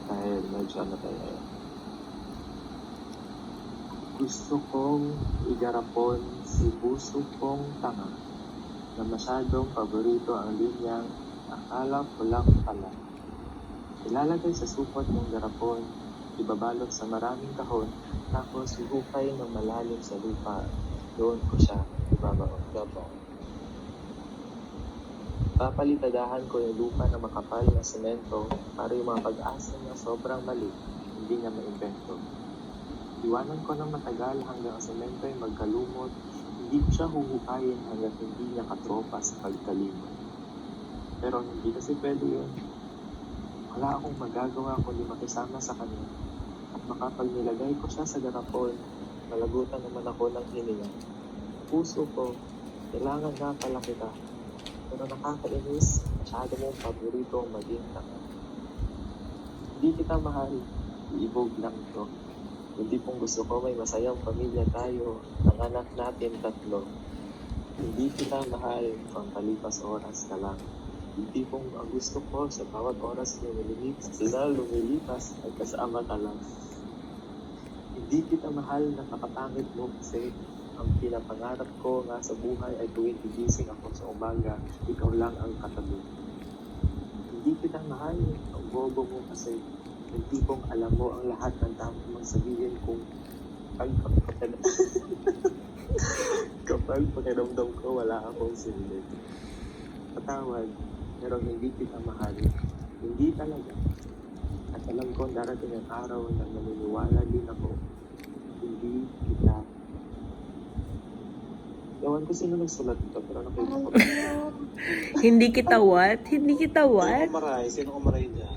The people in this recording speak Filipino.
Dahil medyo ano tayo. Gusto kong igarapon si puso kong tanga na masyadong paborito ang linyang akala ko lang pala. Ilalagay sa supot ng garapon, ibabalot sa maraming kahon, tapos ihukay ng malalim sa lupa. Doon ko siya ibabaon. Papalitadahan ko yung lupa na makapal na semento para yung mga pag-asa niya sobrang mali, hindi niya maimbento. Iwanan ko ng matagal hanggang ang semento ay magkalumot, hindi ko siya huhukayin hanggang hindi niya katropa sa pagkalimot. Pero hindi kasi pwede yun. Wala akong magagawa kundi makisama sa kanya. At makapag nilagay ko siya sa garapon, malagutan naman ako ng hininga. Puso ko, kailangan na pala kita. Pero nakakainis, masyado mong paborito ang maging tanga. Hindi kita mahal, iibog lang ito. Hindi pong gusto ko may masayang pamilya tayo, ang anak natin 3. Hindi kita mahal, pampalipas oras ka lang. Hindi pong ang gusto ko sa bawat oras na lumilipas ay kasama ka lang. Hindi kita mahal, napakapangit mo kasi ang pinapangarap ko nga sa buhay ay tuwing gigising ako sa umaga, ikaw lang ang katabi. Hindi kita mahal, ang bobo mo kasi yung tipong alam mo ang lahat ng dapat mong sabihin kung kapag pakiramdam ko wala akong silid. Patawad, pero hindi kita mahal. Hindi talaga. At alam ko darating ang araw na naniniwala din ako. Hindi kita. Ewan ko sino nagsulat ito, pero nakita ko. Hindi kita what? Hindi kita what? Sino kumaray? Sino kumaray dyan?